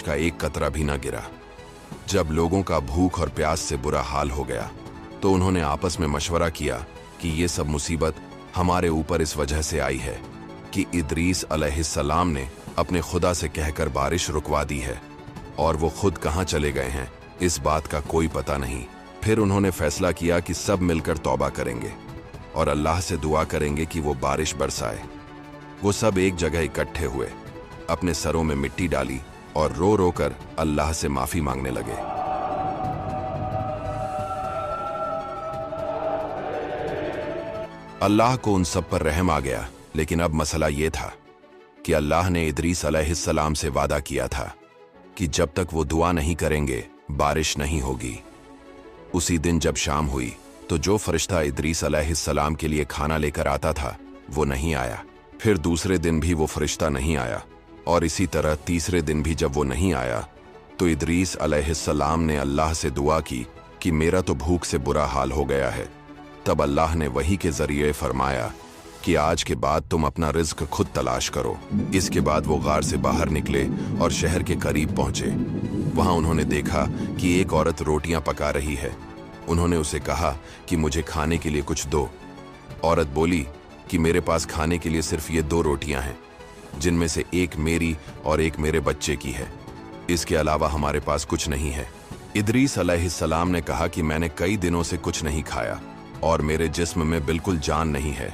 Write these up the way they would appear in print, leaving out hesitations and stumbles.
का एक कतरा भी न गिरा। जब लोगों का भूख और प्यास से बुरा हाल हो गया तो उन्होंने आपस में मशवरा किया कि ये सब मुसीबत हमारे ऊपर इस वजह से आई है कि इदरीस अलैहिस्सलाम ने अपने खुदा से कहकर बारिश रुकवा दी है और वो खुद कहाँ चले गए हैं इस बात का कोई पता नहीं। फिर उन्होंने फैसला किया कि सब मिलकर तौबा करेंगे और अल्लाह से दुआ करेंगे कि वो बारिश बरसाए। वो सब एक जगह इकट्ठे हुए, अपने सरों में मिट्टी डाली और रो रो कर अल्लाह से माफी मांगने लगे। अल्लाह को उन सब पर रहम आ गया, लेकिन अब मसला ये था कि अल्लाह ने इदरीस अलैहिस्सलाम से वादा किया था कि जब तक वो दुआ नहीं करेंगे बारिश नहीं होगी। उसी दिन जब शाम हुई तो जो फरिश्ता इदरीस अलैहिस्सलाम के लिए खाना लेकर आता था वो नहीं आया। फिर दूसरे दिन भी वो फरिश्ता नहीं आया और इसी तरह तीसरे दिन भी जब वो नहीं आया तो इदरीस अलैहिस्सलाम ने अल्लाह से दुआ की कि मेरा तो भूख से बुरा हाल हो गया है। तब अल्लाह ने वही के जरिए फरमाया कि आज के बाद तुम अपना रिज्क खुद तलाश करो। इसके बाद वो गार से बाहर निकले और शहर के करीब पहुंचे। वहां उन्होंने देखा कि एक औरत रोटियां पका रही है। उन्होंने उसे कहा कि मुझे खाने के लिए कुछ दो। औरत बोली कि मेरे पास खाने के लिए सिर्फ ये 2 रोटियां हैं, जिनमें से एक मेरी और एक मेरे बच्चे की है। इसके अलावा हमारे पास कुछ नहीं है। इदरीस अलैहिस्सलाम ने कहा कि मैंने कई दिनों से कुछ नहीं खाया और मेरे जिस्म में बिल्कुल जान नहीं है।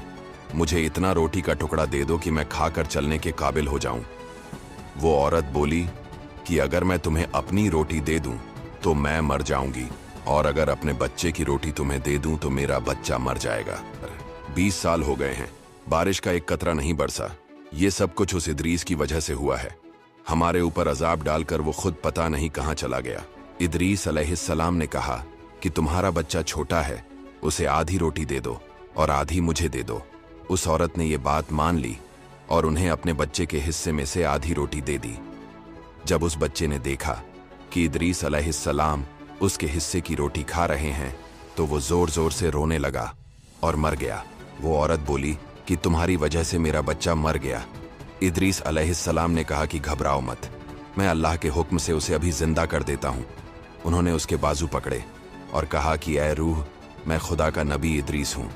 मुझे इतना रोटी का टुकड़ा दे दो कि मैं खाकर चलने के काबिल हो जाऊं। वो औरत बोली कि अगर मैं तुम्हें अपनी रोटी दे दूं तो मैं मर जाऊंगी, और अगर अपने बच्चे की रोटी तुम्हें दे दूं तो मेरा बच्चा मर जाएगा। 20 साल हो गए हैं, बारिश का एक कतरा नहीं बरसा। ये सब कुछ उस इदरीस की वजह से हुआ है। हमारे ऊपर अजाब डालकर वो खुद पता नहीं कहां चला गया। इदरीस अलैहिस्सलाम ने कहा कि तुम्हारा बच्चा छोटा है, उसे आधी रोटी दे दो और आधी मुझे दे दो। उस औरत ने ये बात मान ली और उन्हें अपने बच्चे के हिस्से में से आधी रोटी दे दी। जब उस बच्चे ने देखा कि इदरीस अलैहिस्सलाम उसके हिस्से की रोटी खा रहे हैं तो वो जोर जोर से रोने लगा और मर गया। वो औरत बोली कि तुम्हारी वजह से मेरा बच्चा मर गया। इदरीस अलैहिस्सलाम ने कहा कि घबराओ मत, मैं अल्लाह के हुक्म से उसे अभी जिंदा कर देता हूँ। उन्होंने उसके बाजू पकड़े और कहा कि ऐ रूह, मैं खुदा का नबी इदरीस हूँ,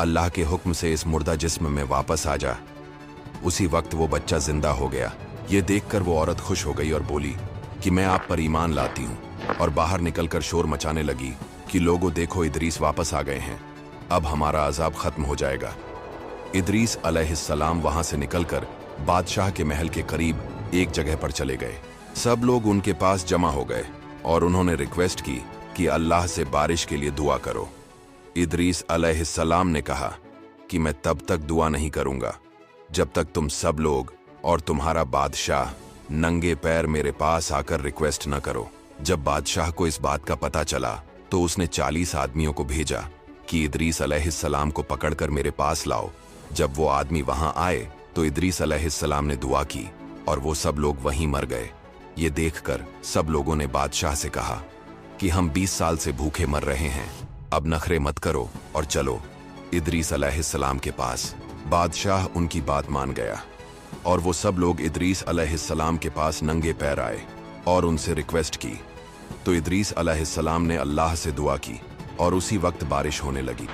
अल्लाह के हुक्म से इस मुर्दा जिस्म में वापस आ जा। उसी वक्त वो बच्चा जिंदा हो गया। ये देखकर वो औरत खुश हो गई और बोली कि मैं आप पर ईमान लाती हूँ, और बाहर निकलकर शोर मचाने लगी कि लोगों देखो, इदरीस वापस आ गए हैं, अब हमारा अजाब खत्म हो जाएगा। इदरीस अलैहिस्सलाम वहां से निकलकर बादशाह के महल के करीब एक जगह पर चले गए। सब लोग उनके पास जमा हो गए और उन्होंने रिक्वेस्ट की कि अल्लाह से बारिश के लिए दुआ करो। इदरीस अलैहिस्सलाम ने कहा कि मैं तब तक दुआ नहीं करूंगा जब तक तुम सब लोग और तुम्हारा बादशाह नंगे पैर मेरे पास आकर रिक्वेस्ट न करो। जब बादशाह को इस बात का पता चला तो उसने 40 आदमियों को भेजा कि इदरीस अलैहिस्सलाम को पकड़कर मेरे पास लाओ। जब वो आदमी वहां आए तो इदरीस अलैहिस्सलाम ने दुआ की और वो सब लोग वहीं मर गए। ये देखकर सब लोगों ने बादशाह से कहा कि हम 20 साल से भूखे मर रहे हैं, अब नखरे मत करो और चलो इदरीस अलैहिस्सलाम के पास। बादशाह उनकी बात मान गया और वो सब लोग इदरीस अलैहिस्सलाम के पास नंगे पैर आए और उनसे रिक्वेस्ट की। तो इदरीस अलैहिस्सलाम ने अल्लाह से दुआ की और उसी वक्त बारिश होने लगी।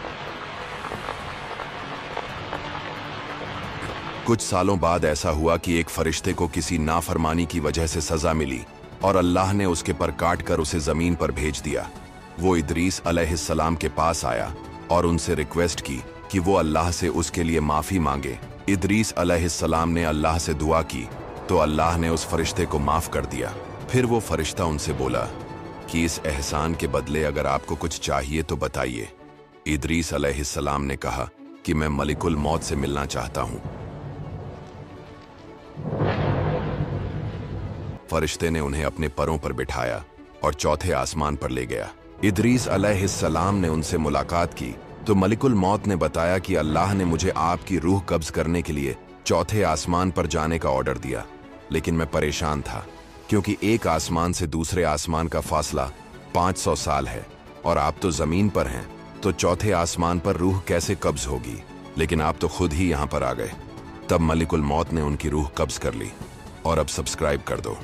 कुछ सालों बाद ऐसा हुआ कि एक फरिश्ते को किसी नाफरमानी की वजह से सजा मिली और अल्लाह ने उसके पर काट कर उसे जमीन पर भेज दिया। वो इदरीस अलैहिस्सलाम के पास आया और उनसे रिक्वेस्ट की कि वो अल्लाह से उसके लिए माफी मांगे। इदरीस अलैहिस्सलाम ने अल्लाह से दुआ की तो अल्लाह ने उस फरिश्ते को माफ कर दिया। फिर वो फरिश्ता उनसे बोला कि इस एहसान के बदले अगर आपको कुछ चाहिए तो बताइए। इदरीस अलैहिस्सलाम ने कहा कि मैं मलिकुल मौत से मिलना चाहता हूं। फरिश्ते ने उन्हें अपने परों पर बिठाया और चौथे आसमान पर ले गया। इदरीस अलैहिस्सलाम ने उनसे मुलाकात की तो मलिकुल मौत ने बताया कि अल्लाह ने मुझे आपकी रूह कब्ज करने के लिए चौथे आसमान पर जाने का ऑर्डर दिया, लेकिन मैं परेशान था क्योंकि एक आसमान से दूसरे आसमान का फासला 500 साल है और आप तो जमीन पर हैं, तो चौथे आसमान पर रूह कैसे कब्ज होगी? लेकिन आप तो खुद ही यहां पर आ गए। तब मलिकुल मौत ने उनकी रूह कब्ज कर ली। और अब सब्सक्राइब कर दो।